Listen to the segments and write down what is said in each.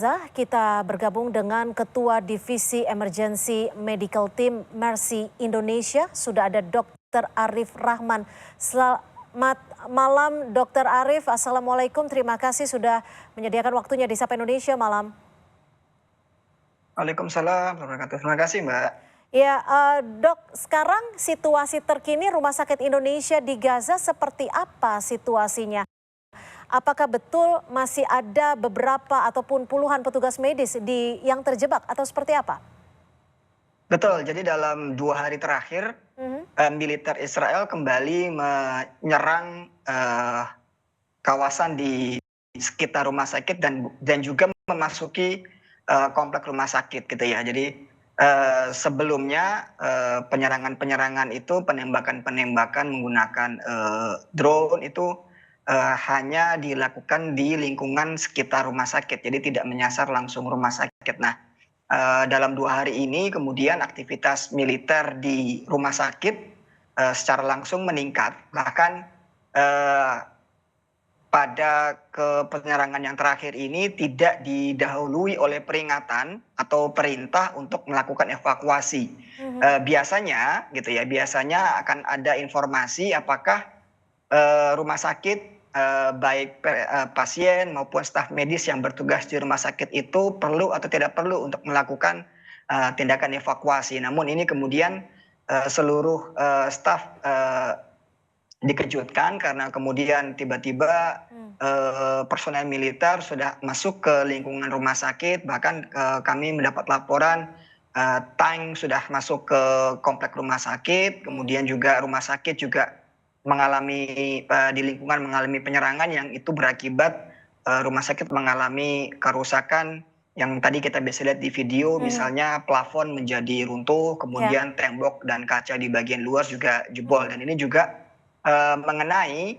Kita bergabung dengan Ketua Divisi Emergency Medical Team Mercy Indonesia. Sudah ada Dr. Arif Rahman. Selamat malam Dr. Arif. Assalamualaikum. Terima kasih sudah menyediakan waktunya di Sapa Indonesia malam. Waalaikumsalam warahmatullahi wabarakatuh. Terima kasih, Mbak. Ya, Dok, sekarang situasi terkini Rumah Sakit Indonesia di Gaza seperti apa situasinya? Apakah betul masih ada beberapa ataupun puluhan petugas medis yang terjebak atau seperti apa? Betul, jadi dalam 2 hari terakhir, militer Israel kembali menyerang kawasan di sekitar rumah sakit dan juga memasuki komplek rumah sakit gitu ya. Jadi sebelumnya penyerangan-penyerangan itu, penembakan-penembakan menggunakan drone itu hanya dilakukan di lingkungan sekitar rumah sakit, jadi tidak menyasar langsung rumah sakit. Nah, dalam 2 hari ini kemudian aktivitas militer di rumah sakit secara langsung meningkat. Bahkan pada penyerangan yang terakhir ini tidak didahului oleh peringatan atau perintah untuk melakukan evakuasi. Biasanya gitu ya, biasanya akan ada informasi apakah rumah sakit baik pasien maupun staf medis yang bertugas di rumah sakit itu perlu atau tidak perlu untuk melakukan tindakan evakuasi. Namun ini kemudian seluruh staf dikejutkan karena kemudian tiba-tiba personel militer sudah masuk ke lingkungan rumah sakit. Bahkan kami mendapat laporan tank sudah masuk ke komplek rumah sakit. Kemudian juga rumah sakit juga di lingkungan mengalami penyerangan yang itu berakibat rumah sakit mengalami kerusakan yang tadi kita bisa lihat di video, misalnya plafon menjadi runtuh, kemudian tembok dan kaca di bagian luar juga jebol. Dan ini juga mengenai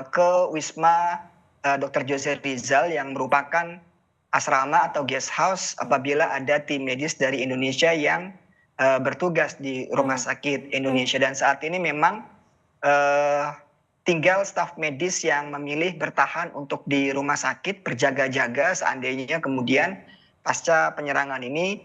ke Wisma Dr. Jose Rizal yang merupakan asrama atau guest house apabila ada tim medis dari Indonesia yang bertugas di rumah sakit Indonesia. Dan saat ini memang tinggal staf medis yang memilih bertahan untuk di rumah sakit berjaga-jaga seandainya kemudian pasca penyerangan ini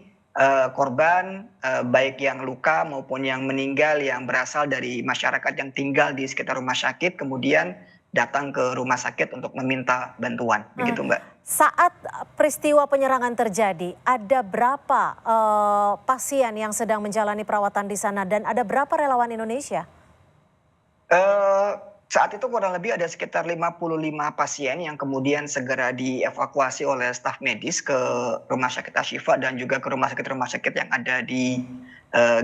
korban baik yang luka maupun yang meninggal yang berasal dari masyarakat yang tinggal di sekitar rumah sakit kemudian datang ke rumah sakit untuk meminta bantuan. Begitu, Mbak. Saat peristiwa penyerangan terjadi, ada berapa pasien yang sedang menjalani perawatan di sana dan ada berapa relawan Indonesia? Saat itu kurang lebih ada sekitar 55 pasien yang kemudian segera dievakuasi oleh staf medis ke Rumah Sakit Ashifa dan juga ke rumah sakit yang ada di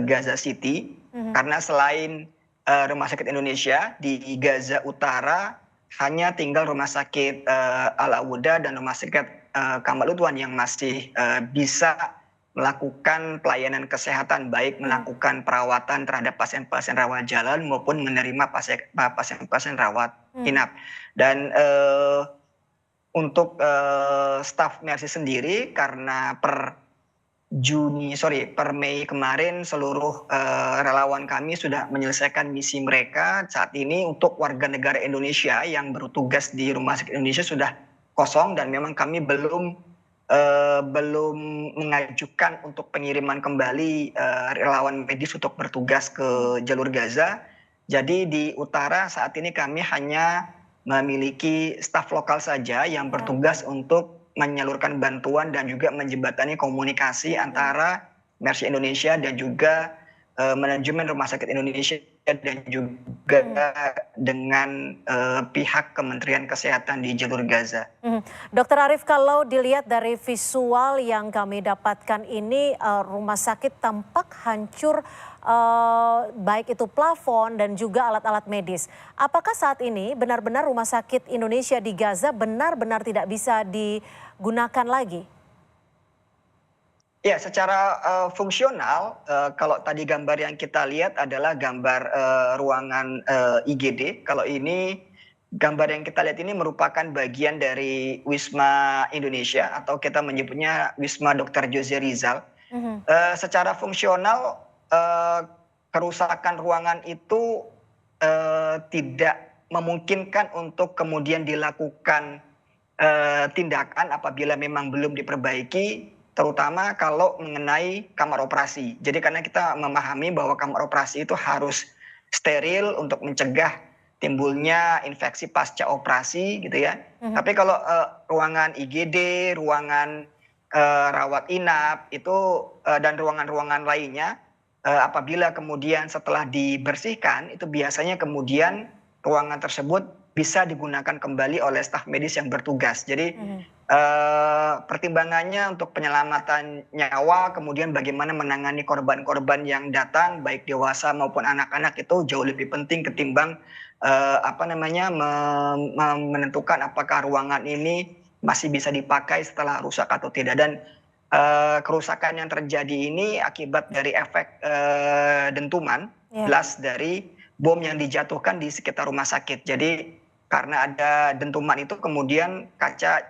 Gaza City. Karena selain Rumah Sakit Indonesia di Gaza Utara hanya tinggal Rumah Sakit Al-Awuda dan Rumah Sakit Kamal Udwan yang masih bisa melakukan pelayanan kesehatan, baik melakukan perawatan terhadap pasien-pasien rawat jalan maupun menerima pasien-pasien rawat inap. Dan untuk staf Mercy sendiri karena per Mei kemarin seluruh relawan kami sudah menyelesaikan misi mereka. Saat ini untuk warga negara Indonesia yang bertugas di Rumah Sakit Indonesia sudah kosong dan memang kami belum mengajukan untuk pengiriman kembali relawan medis untuk bertugas ke jalur Gaza. Jadi di utara saat ini kami hanya memiliki staf lokal saja yang bertugas untuk menyalurkan bantuan dan juga menjembatani komunikasi antara Mercy Indonesia dan juga manajemen Rumah Sakit Indonesia dan juga dengan pihak Kementerian Kesehatan di jalur Gaza. Dokter Arif, kalau dilihat dari visual yang kami dapatkan ini, rumah sakit tampak hancur, baik itu plafon dan juga alat-alat medis. Apakah saat ini benar-benar Rumah Sakit Indonesia di Gaza benar-benar tidak bisa digunakan lagi? Ya, secara fungsional, kalau tadi gambar yang kita lihat adalah gambar ruangan IGD. Kalau ini gambar yang kita lihat ini merupakan bagian dari Wisma Indonesia atau kita menyebutnya Wisma Dr. Jose Rizal. Secara fungsional kerusakan ruangan itu tidak memungkinkan untuk kemudian dilakukan tindakan apabila memang belum diperbaiki, terutama kalau mengenai kamar operasi. Jadi karena kita memahami bahwa kamar operasi itu harus steril untuk mencegah timbulnya infeksi pasca operasi gitu ya. Tapi kalau ruangan IGD, ruangan rawat inap itu dan ruangan-ruangan lainnya, apabila kemudian setelah dibersihkan itu biasanya kemudian ruangan tersebut bisa digunakan kembali oleh staf medis yang bertugas. Jadi pertimbangannya untuk penyelamatan nyawa, kemudian bagaimana menangani korban-korban yang datang, baik dewasa maupun anak-anak itu jauh lebih penting ketimbang menentukan apakah ruangan ini masih bisa dipakai setelah rusak atau tidak. Dan kerusakan yang terjadi ini akibat dari efek dentuman blast dari bom yang dijatuhkan di sekitar rumah sakit. Jadi karena ada dentuman itu kemudian kaca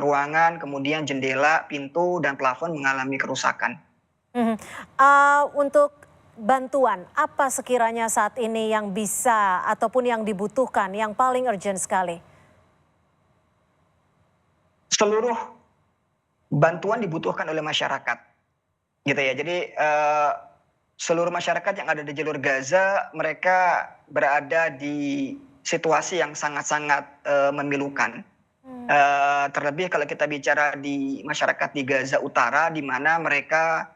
ruangan, kemudian jendela, pintu, dan plafon mengalami kerusakan. Untuk bantuan, apa sekiranya saat ini yang bisa ataupun yang dibutuhkan, yang paling urgent sekali? Seluruh bantuan dibutuhkan oleh masyarakat, gitu ya. Jadi seluruh masyarakat yang ada di jalur Gaza, mereka berada di situasi yang sangat-sangat memilukan. Terlebih kalau kita bicara di masyarakat di Gaza Utara, di mana mereka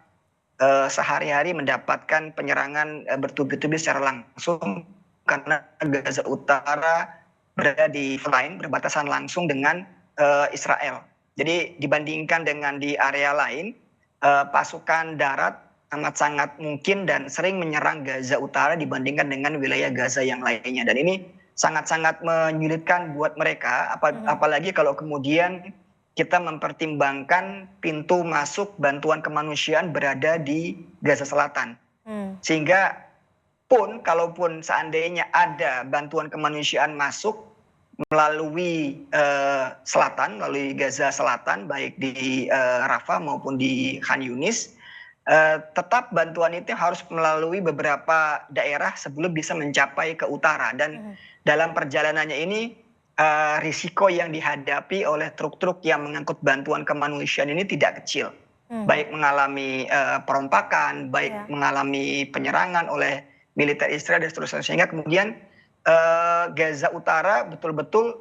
sehari-hari mendapatkan penyerangan bertubi-tubi secara langsung, karena Gaza Utara berada di line berbatasan langsung dengan Israel. Jadi dibandingkan dengan di area lain, pasukan darat amat sangat mungkin dan sering menyerang Gaza Utara dibandingkan dengan wilayah Gaza yang lainnya. Dan ini sangat-sangat menyulitkan buat mereka, apalagi kalau kemudian kita mempertimbangkan pintu masuk bantuan kemanusiaan berada di Gaza Selatan. Sehingga kalaupun seandainya ada bantuan kemanusiaan masuk melalui selatan, melalui Gaza Selatan, baik di Rafah maupun di Khan Yunis, tetap bantuan itu harus melalui beberapa daerah sebelum bisa mencapai ke utara. Dan dalam perjalanannya ini risiko yang dihadapi oleh truk-truk yang mengangkut bantuan kemanusiaan ini tidak kecil. Baik mengalami perompakan, baik mengalami penyerangan oleh militer Israel dan seterusnya. Sehingga kemudian Gaza Utara betul-betul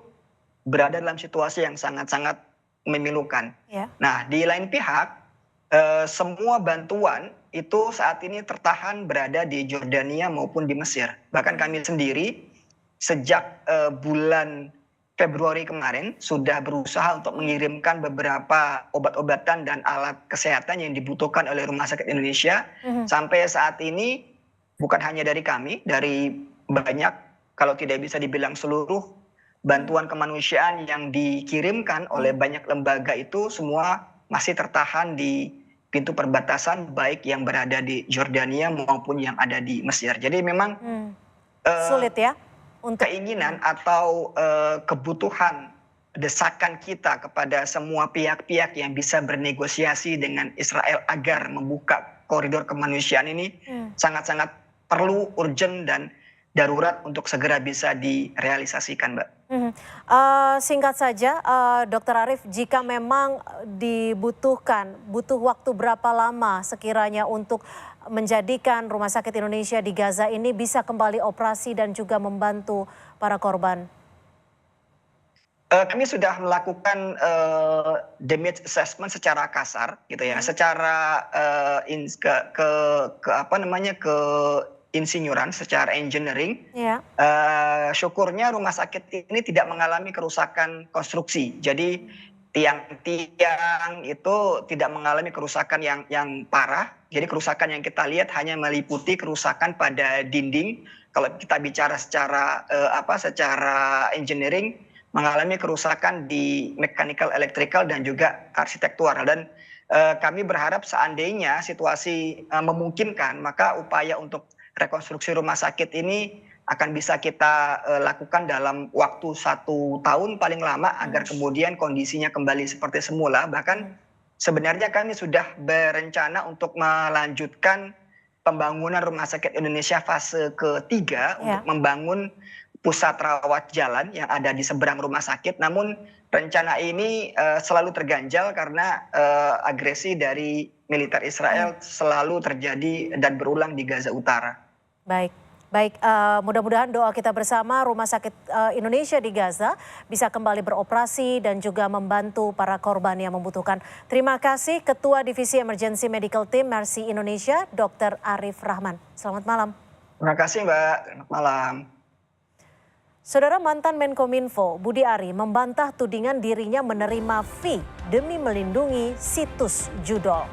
berada dalam situasi yang sangat-sangat memilukan. Nah, di lain pihak, semua bantuan itu saat ini tertahan berada di Jordania maupun di Mesir. Bahkan kami sendiri sejak bulan Februari kemarin sudah berusaha untuk mengirimkan beberapa obat-obatan dan alat kesehatan yang dibutuhkan oleh Rumah Sakit Indonesia. Sampai saat ini bukan hanya dari kami, dari banyak, kalau tidak bisa dibilang seluruh bantuan kemanusiaan yang dikirimkan oleh banyak lembaga itu semua masih tertahan di pintu perbatasan, baik yang berada di Jordania maupun yang ada di Mesir. Jadi memang sulit ya untuk keinginan atau kebutuhan desakan kita kepada semua pihak-pihak yang bisa bernegosiasi dengan Israel agar membuka koridor kemanusiaan ini sangat-sangat perlu, urgent, dan darurat untuk segera bisa direalisasikan, Mbak. Singkat saja, Dr. Arief, jika memang dibutuhkan, butuh waktu berapa lama sekiranya untuk menjadikan Rumah Sakit Indonesia di Gaza ini bisa kembali operasi dan juga membantu para korban? Kami sudah melakukan damage assessment secara kasar, gitu ya, secara insinyuran, secara engineering. Syukurnya rumah sakit ini tidak mengalami kerusakan konstruksi. Jadi tiang-tiang itu tidak mengalami kerusakan yang parah. Jadi kerusakan yang kita lihat hanya meliputi kerusakan pada dinding. Kalau kita bicara secara engineering, mengalami kerusakan di mechanical, electrical, dan juga arsitektural. Dan kami berharap seandainya situasi memungkinkan, maka upaya untuk rekonstruksi rumah sakit ini akan bisa kita lakukan dalam waktu 1 tahun paling lama agar kemudian kondisinya kembali seperti semula. Bahkan sebenarnya kami sudah berencana untuk melanjutkan pembangunan Rumah Sakit Indonesia fase ketiga untuk membangun pusat rawat jalan yang ada di seberang rumah sakit. Namun rencana ini selalu terganjal karena agresi dari militer Israel selalu terjadi dan berulang di Gaza Utara. Baik, baik. Mudah-mudahan doa kita bersama Rumah Sakit Indonesia di Gaza bisa kembali beroperasi dan juga membantu para korban yang membutuhkan. Terima kasih Ketua Divisi Emergency Medical Team Mercy Indonesia, Dr. Arif Rahman. Selamat malam. Terima kasih Mbak, selamat malam. Saudara, mantan Menkominfo Budi Ari membantah tudingan dirinya menerima fee demi melindungi situs judol.